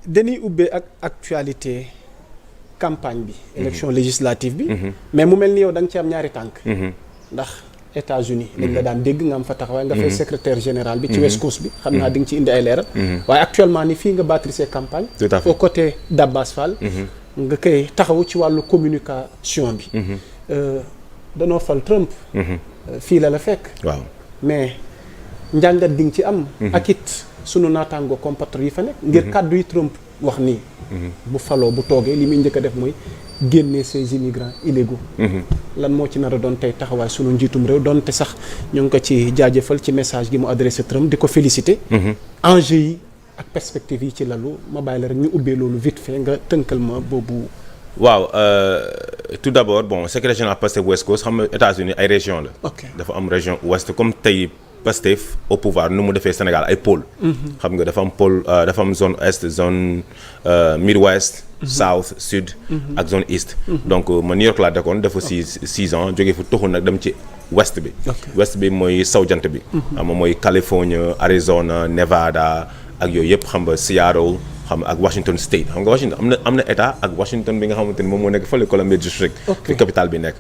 dañuy ubbee ak actualité campagne bi. élection législative bi. mais mu mel ni yow da nga ci am ñaari tànk. ndax États-Unis lañ la daan dégg nga am fa taxawaay nga fay secrétaire général bi ci West Coast bi. xam naa di nga ci indi ay leeral. waaye actuellement ni fii nga battre ses campagnes. tout à fait au côté d'Abbas Fall. nga koy taxawu ci wàllu communication bi. danoo fal Trump. fii la fekk. waaw mais njàngat di nga ci am. ak it sunu naataango compatriotes yi fa nekk. ngir kàddu yi Trump wax nii. bu faloo bu toogee li muy njëkk a def mooy génne ces immigrants illégaux. lan moo ci nar a doon tey taxawaay sunu njiitum réew doonte sax ñu ngi ko ci jaajëfal ci message gi mu adressé Trump di ko féliciter. enjeu yi ak perspective yi ci lalu ma bàyyi la rek ñu ubbee loolu vite fait nga tënkal ma boobu. waaw tout d'abord bon secrétaire général Pastef West Coast xam nga États-Unis ay région la. dafa am région ouest comme tey Pastef au pouvoir nu mu defee Sénégal ay pôle. xam nga dafa am pôle dafa am zone est zone Midwest. South sud. ak zone east. donc man New York laa dëkkoon dafa 6 ans jógee fu tuxul nag dem ci west bi. west bi mooy saw jant bi. xam nga mooy California Arizona Nevada ak yooyu yëpp xam nga Seattle. xam ak Washington State xam nga Washington am na état ak Washington bi nga xamante ni moom moo nekk fële Columbia District fi capitale bi nekk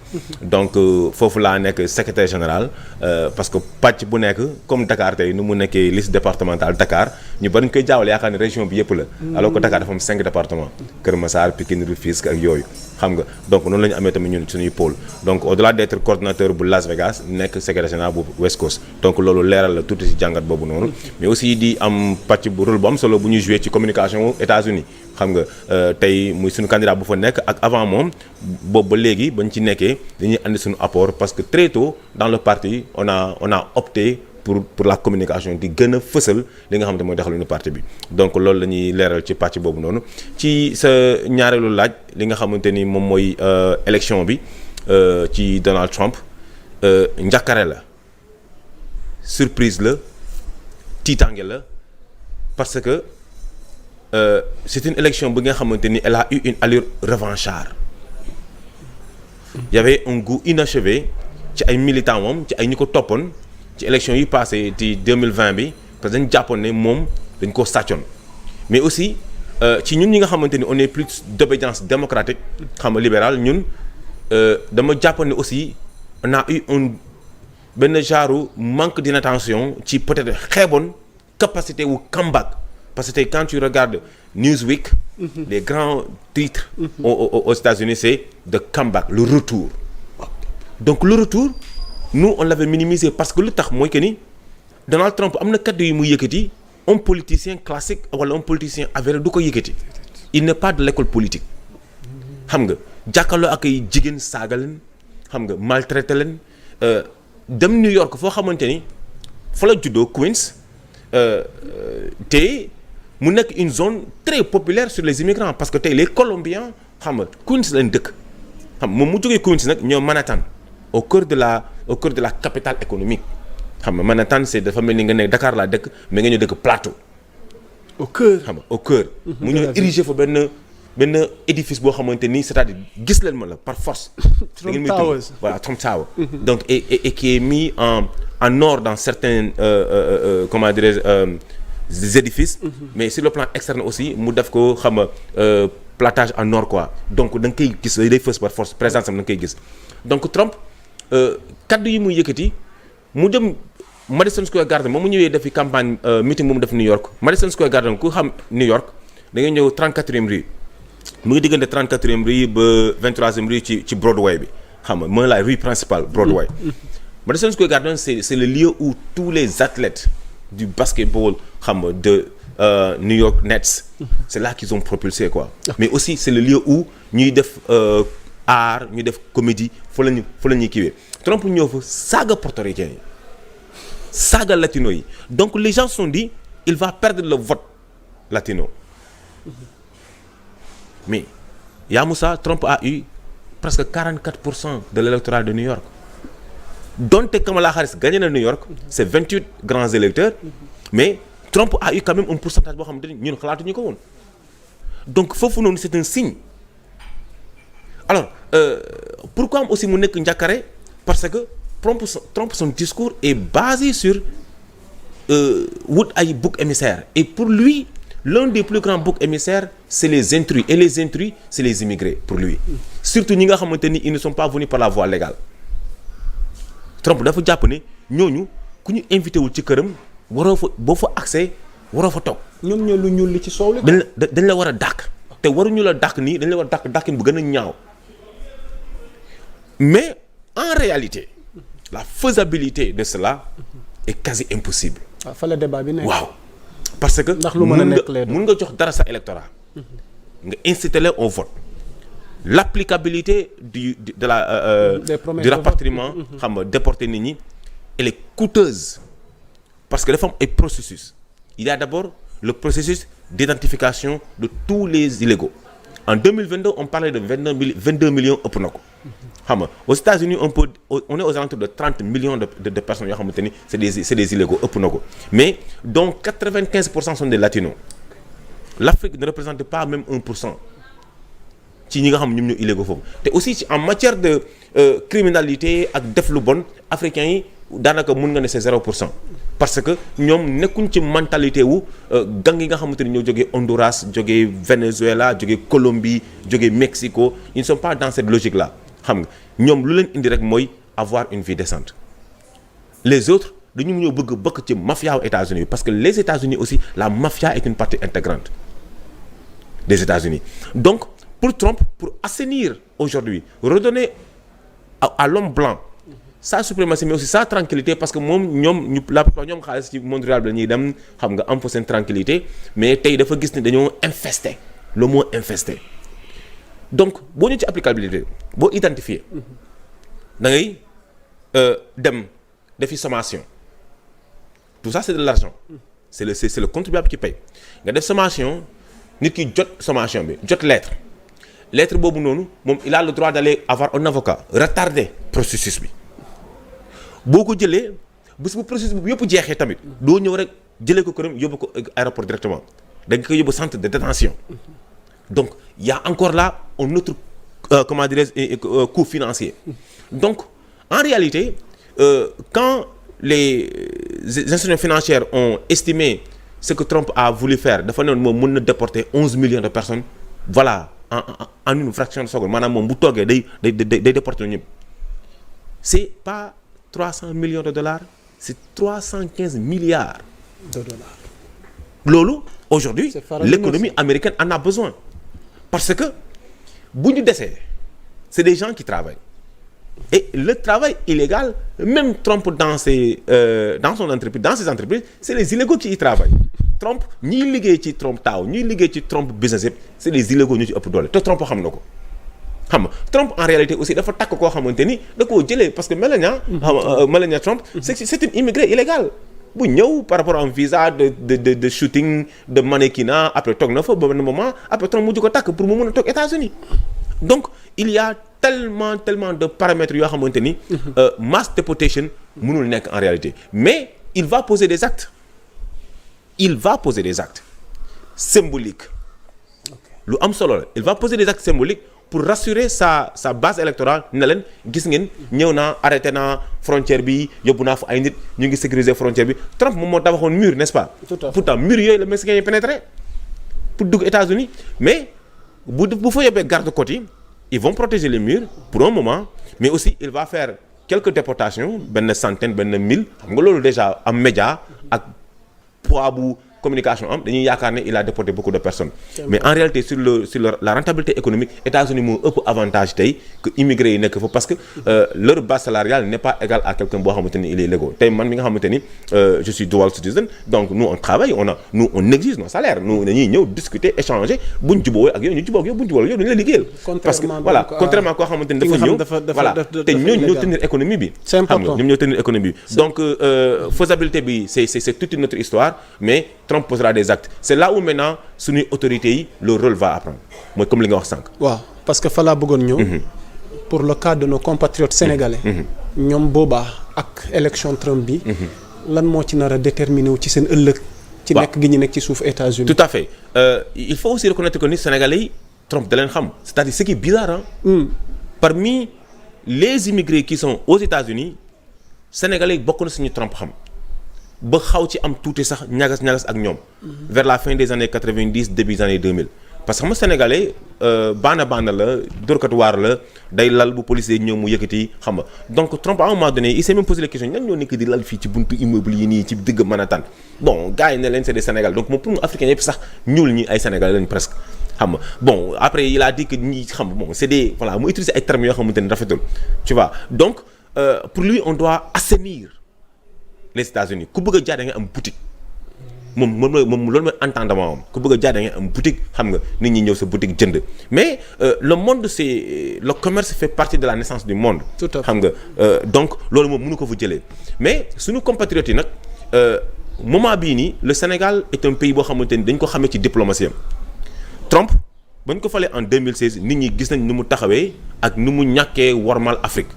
donc foofu laa nekk secrétaire général parce que pàcc bu nekk comme Dakar tey nu mu nekkee liste départementale Dakar ñu bari ñu koy jaawale yaakaar ne région bi yëpp la alors que Dakar dafa am 5 départements Kër Massar Pikine Rufisque ak yooyu xam nga donc noonu la ñu amee tamit ñun suñuy pôle donc au-delà d'être coordonnateur bu Las Vegas nekk secrétaire général bu West Coast donc loolu leeral la tuuti ci jàngat boobu noonu mais aussi di am pàcc bu rôle bu am solo bu ñuy joué ci communication États-Unis xam nga tey muy suñu candidat bu fa nekk ak avant moom boobu ba léegi bañ ci nekkee dañuy andi suñu apport parce que très tôt dans le parti on a opté pour la communication di gën a fësal li nga xamante mooy doxalinu parti bi donc loolu la ñuy leeral ci pàcc boobu noonu ci sa ñaareelu laaj li nga xamante ni moom mooy élection bi ci Donald Trump njàkkare la surprise la tiitange la parce que c'est une élection bi nga xamante ni elle a eu une allure revancharde il y avait un goût inachevé ci ay militants moom ci ay ñu ko toppoon ci élection yi passé ci 2020 bi parce que dañu jàppoon ne moom dañ koo sàccoon mais aussi ci ñun ñi nga xamante ni on est plus d'obédience démocratique xam nga libéral ñun dama jàppoon ne aussi on a eu benn genre manque d'inattention ci peut-être xeeboon capacité wu comeback parce que tey quand tu regardes Newsweek les grands titres aux États-Unis c'est the comeback le retour donc le retour nous on l'avait minimisé parce que lu tax mooy que ni Donald Trump am na kaddu yi muy yëkkati un politicien classique wala un politicien avéré du ko yëkkati il n'est pas de l'école politique xam nga jàkkaarloo ak ay jigéen saaga leen xam nga maltraité leen dem New York foo xamante ni fa la juddoo Queens te mu nekk une zone très populaire sur les immigrants parce que tey les Colombiens xam nga Queens lañ dëkk xam moom mu jógee Queens nag ñoo Manhattan au cœur de la capitale économique xam nga Manhattan c'est dafa mel ni nga nekk Dakar laa dëkk mais nga ñëw dëkk Plateau. au cœur xam nga au cœur. mu ñëw ériger fa benn édifice boo xamante ni c'est-à-dire gis leen ma la par force. Trump Towers voilà Trump Tower. donc et qui est mis en or dans certains comment dirais-je édifices. mais sur le plan externe aussi mu def ko xam nga platage en or quoi donc da nga koy gis day fës par force présence am da nga koy gis donc Trump. kaddu yi muy yëkkati mu dem Madison Square Garden moom mu ñëwee defi campagne meeting bu mu def New York Madison Square Garden ku xam New York da ngay ñëw 34e rue mu ngi diggante 34e rue ba 23e rue ci Broadway bi xam nga mooy la rue principale Broadway. Madison Square Garden c'est le lieu où tous les athlètes du basketball xam nga de New York Nets c'est là qu'ils ont propulsé quoi. mais aussi c'est le lieu où ñuy def art ñu def comédie fa la ñuy kiiwee Trump ñëw fa saaga portoricain yi saaga latino yi donc les gens se sont dit il va perdre le vote latino mais yaa Moussa Trump a eu presque 44% de l'électorat de New York donte Kamala Harris gagné na New York c'est 28 grands électeurs mais Trump a eu quand même un pourcentage boo xamante ni ñun xalaatuñu ko woon donc foofu noonu c'est un signe alors pourquoi aussi mu nekk njàkkare parce que Trump son discours est basé sur wut ay bouc émissaire et pour lui l'un des plus grands boucs émissaires c'est les intrus et les intrus c'est les immigrés pour lui surtout ñi nga xamante ni ils ne sont pas venus par la voie légale Trump dafa jàpp ne ñooñu ku ñu invité wul ci këram waroo fa boo fa accès waroo fa toog. ñoom ñoo lu ñuul li ci soow li. dañ la war a dàq te waruñu la dàq nii dañ la war a dàq dàqin bu gën a ñaaw mais en réalité la faisabilité de cela est quasi impossible. waaw fa la débat bi nekk. waaw parce que. ndax lu mën a nekk lay doon mun nga jox dara sa électorat nga inciter leen au vote. L'applicabilité du rapatriement xam nga déporter nit ñi elle est coûteuse parce que dafa am ay processus il y a d'abord le processus d'identification de tous les illégaux en 2022 on parlait de 22 millions ëpp na ko xam nga aux États-Unis on est aux alentours de 30 millions de personnes yoo xamante ni c'est des illégaux ëpp na ko mais dont 95% sont des latinos l'Afrique ne représente pas même 1% ci ñi nga xam ñoom ñoo illégaux foofu te aussi en matière de criminalité ak def lu bon africains yi daanaka mun nga ne c'est 0% parce que ñoom nekkuñ ci mentalité wu gang yi nga xamante ni ñoo jógee Honduras jógee Venezuela jógee Colombie jógee Mexico ils ne sont pas dans cette logique là xam nga ñoom lu leen indi rek mooy avoir une vie décente les autres dañu ñëw bëgg bokk ci mafia aux États-Unis parce que les États-Unis aussi la mafia est une partie intégrante des États-Unis donc pour Trump pour assainir aujourd'hui redonner à l'homme blanc sa suprématie mais aussi sa tranquillité parce que moom la plupart ñoom xaalis ci monde rural bi la ñuy dem xam nga am fa seen tranquillité mais tey dafa gis ni dañoo infesté le mot infesté donc boo ñu ci applicabilité boo identifier da ngay dem defi sommation tout ça c'est de l'argent c'est le contribuable qui paye nga def sommation nit ki jot sommation bi jot lettre boobu noonu moom il a le droit d'aller avoir un avocat retarder processus bi boo ko jëlee bés bu processus bi yëpp jeexee tamit doo ñëw rek jëlee ko këram yóbbu ko aéroport directement da nga koy yóbbu centre de détention donc il y a encore là un autre comment dirais-je coût financier donc en réalité quand les institutions financières ont estimé ce que Trump a voulu faire dafa ne moom mën na déporter 11 millions de personnes voilà en une fraction de seconde maanaam moom bu toogee day déporter ñëpp c'est pas 300 millions de dollars c'est 315 milliards de dollars loolu aujourd'hui l'économie américaine en a besoin parce que bu ñu desee c'est des gens qui travaillent et le travail illégal même Trump dans ses entreprises c'est les illégaux qui y travaillent Trump ñiy liggéey ci Trump Tower ñiy liggéey ci Trump business yëpp c'est les illégaux ñu ci ëpp doole te Trump xam na ko xam nga Trump en réalité aussi dafa takk koo xamante ni da koo jëlee parce que Melania Trump c'est une immigrée illégale bu ñëw par rapport à un visa de shooting de mannequinat après toog na fa ba benn moment après Trump mujj ko takk pour mu mën a toog États-Unis donc il y a tellement de paramètres yoo xamante ni mass deportation mënul nekk en réalité mais il va poser des actes symboliques lu am solo la il va poser des actes symboliques pour rassurer sa base électorale ne leen gis ngeen ñëw naa arrêté naa frontière bi yóbbu naa fa ay nit ñu ngi sécuriser frontière bi Trump moom moo tabaxoon mur n'est-ce pas pourtant mur yooyu la Mexicains yi pénétré pour dugg États-Unis mais bu fa yóbbee garde-côtes yi ils vont protéger les murs pour un moment mais aussi il va faire quelques déportations benn centaine benn 1000 xam nga loolu déjà am média ak poids bu communication am dañuy yaakaar ne il a déporté beaucoup de personnes mais en réalité sur la rentabilité économique États-Unis moo ëpp avantage tey que immigrés yi nekk fa parce que leur base salariale n'est pas égale à quelqu'un boo xamante ni il est légaux tey man mi nga xamante ni je suis dual citizen donc nous on travaille on exige nos salaires nous dañuy ñëw discuter échanger buñ jubóo ak yow ñu jubóo ak yow buñ jubóo ak yow dañu la liggéeyal parce que voilà contrairement koo xamante ni dafa ñëw voilà te ñooñu ñoo tenir économie bi xam nga ñoom ñoo tenir économie bi donc faisabilité bi c'est toute une autre histoire mais Trump posera des actes c'est là où maintenant suñuy autorités yi le rôle va apprendre mooy comme li nga wax sànq. waaw parce que fa laa bëggoon ñëw. pour le cas de nos compatriotes sénégalais. ñoom boobaa ak élection Trump bi. lan moo ci nar a déterminer wu ci seen ëllëg. ci nekk gi ñu nekk ci suuf États-Unis. tout à fait il faut aussi reconnaître que ni sénégalais yi Trump da leen xam c'est-à-dire ce qui est bizarre parmi les immigrés qui sont aux États-Unis sénégalais yi bokk na suñu Trump xam. ba xaw ci am tuuti sax ñagas ak ñoom. vers la fin des années 90 début des années 2000. parce que xam nga sénégalais baana la dóorkat waar la day lal bu policier ñëw mu yëkkati xam nga donc Trump à un moment donné il s'est même posé la question ñan ñoo nekk di lal fii ci buntu immeuble yi nii ci digg Manhattan bon gars yi ne leen c'est des Sénégal donc moom pour mu africain yëpp sax ñuul ñi ay sénégalais lañ presque. xam nga bon après il a dit que ñi xam bon c'est des voilà mu utiliser ay termes yoo xamante ne rafetul tu vois donc pour lui on doit assainir les États-Unis ku bëgg a jaar da nga am boutique moom loolu mooy entendement am ku bëgg a jaar da nga am boutique xam nga nit ñi ñëw sa boutique jënd mais le monde c'est le commerce fait partie de la naissance du monde. Tout à fait. xam nga donc loolu moom mënu ko fa jëlee mais suñu compatriotes yi nag moment bii nii le Sénégal est un pays boo xamante ni dañ ko xamee ci diplomatie am. Trump ba ñu ko falee en 2016 nit ñi gis nañ nu mu taxawee ak nu mu ñàkkee wormal Afrique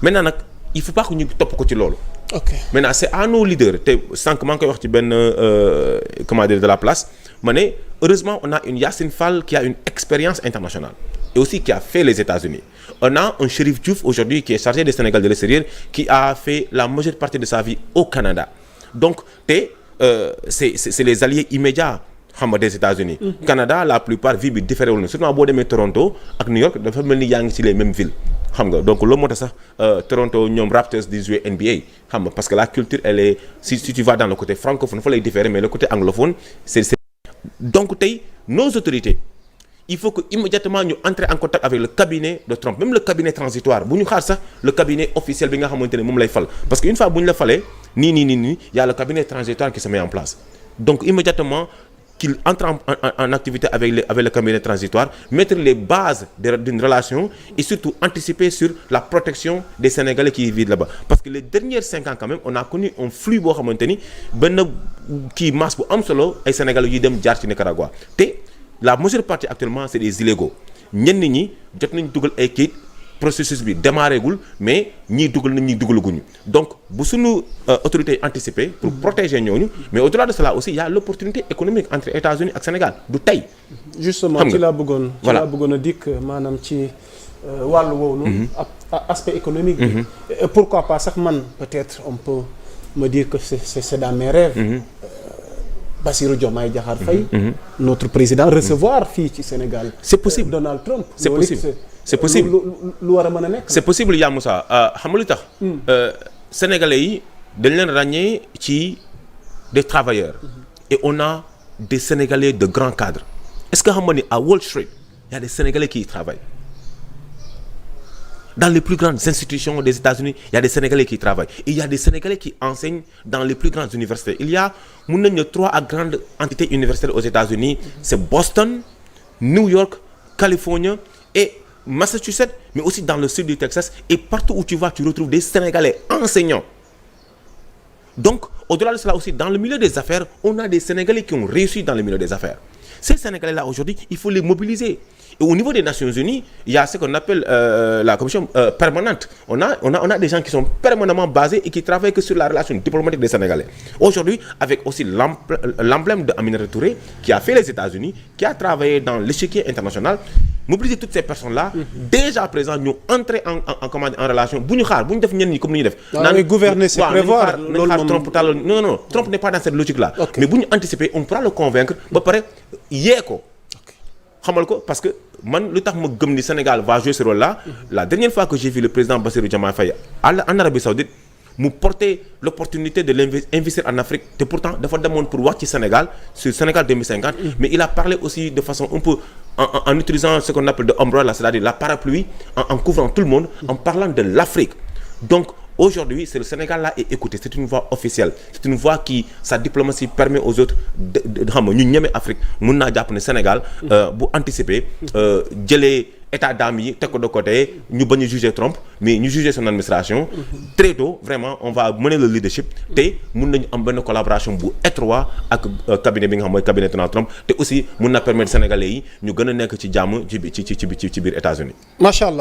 maintenant nag il faut pas que ñu topp ko ci loolu. ok maintenant c'est à nos leaders te sànq maa ngi koy wax ci benn comment dire de la place ma ne heureusement on a une Yacine Fall qui a une expérience internationale et aussi qui a fait les États-Unis on a un Chérif Diouf aujourd'hui qui est chargé des Sénégal de l'extérieur qui a fait la majeure partie de sa vie au Canada donc te c'est les alliés immédiats. xam nga des États-Unis Canada la plupart vie bi différé wul na surtout boo demee Toronto ak New York dafa mel ni yaa ngi ci les mêmes villes xam nga donc loolu moo tax sax Toronto ñoom Raptors di jouer NBA xam nga parce que la culture elle est si tu vas dans le côté francophone fa lay différer mais le côté anglophone c'est donc tey nos autorités il faut que immédiatement ñu entrer en contact avec le cabinet de Trump même le cabinet transitoire bu ñu xaar sax le cabinet officiel bi nga xamante ne moom lay fal parce que une fois bu ñu la falee nii y a le cabinet transitoire qui se met en place donc immédiatement qu'il entre en activité avec le cabinet transitoire, mettre les bases d'une relation et surtout anticiper sur la protection des Sénégalais qui vivent là-bas. Parce que les dernières 5 ans quand même, on a connu un flux boo xamante ni benn kii masse bu am solo ay Sénégalais yuy dem jaar ci Nicaragua te la majeure partie actuellement c'est des illégaux ñenn ñi jot nañ dugal ay kayit processus bi démarré gul mais ñii dugal nañ ñii dugalaguñu donc bu suñu autorités anticiper pour protéger ñooñu mais au-delà de cela aussi il y a l'opportunité économique entre États-Unis ak Sénégal du tey. justement ci laa bëggoon. voilà ci laa bëggoon a dikk maanaam ci wàllu woowu noonu. aspect économique bi. pourquoi pas sax man peut-être on peut me dire que c'est dans mes rêves. Bassirou Diomaye Diakhar Faye. notre président recevoir fii ci Sénégal. c'est possible Donald Trump. c'est possible. c'est possible lu war a mën a nekk. c'est possible yaa Moussa xam nga lu tax. Sénégalais yi dañ leen ràññee ci des travailleurs. et on a des Sénégalais de grands cadres. est-ce que xam nga ni à Wall Street il y a des Sénégalais qui y travaillent. dans les plus grandes institutions des États-Unis il y a des Sénégalais qui y travaillent et il y a des Sénégalais qui enseignent dans les plus grandes universités il y a mun nañu ne 3 grandes entités universitaires aux États-Unis c'est Boston New York Californie et Massachusetts mais aussi dans le sud du Texas et partout où tu vas tu retrouves des Sénégalais enseignants donc au-delà de cela aussi dans le milieu des affaires on a des Sénégalais qui ont réussi dans le milieu des affaires ces Sénégalais-là aujourd'hui il faut les mobiliser et au niveau des Nations Unies il y a ce qu'on appelle la commission permanente on a des gens qui sont permanemment basés et qui travaillent que sur la relation diplomatique des Sénégalais aujourd'hui avec aussi l'emblème de Aminata Touré qui a fait les États-Unis qui a travaillé dans l'échiquier international mobiliser toutes ces personnes-là déjà présent ñu entrer en relation bu ñu xaar bu ñu def ñenn ñi comme ni ñu def. naan gouverner c'est prévoir loolu moom Trump tal non Trump n'est pas dans cette logique-là. Okay. Mais bu ñu anticiper on pourra le convaincre ba pare yee ko. xamal ko parce que man lu tax ma gëm ni Sénégal va jouer ce rôle-là. La dernière fois que j'ai vu le président Bassirou Diomaye Faye en Arabie Saoudite mu porter l'opportunité de l'investir en Afrique te pourtant dafa demoon pour wax ci Sénégal sur Sénégal 2050 mais il a parlé aussi de façon un peu en utilisant ce qu'on appelle de umbrella c'est-à-dire la parapluie en couvrant tout le monde en parlant de l'Afrique donc aujourd'hui c'est le Sénégal là est écouté c'est une voix officielle c'est une voix qui sa diplomatie permet aux autres de xam nga ñu ñeme Afrique mun naa jàpp ne Sénégal bu anticiper jëlee état d'âme yi teg ko de côté ñu bañ a juger Trump mais ñu juger son administration très tôt vraiment on va mener le leadership te mun nañu am benn collaboration bu étroit ak cabinet bi nga xam mooy cabinet Donald Trump te aussi mun na permettre Sénégalais yi ñu gën a nekk ci jàmm ci biir États-Unis. Macha Allah.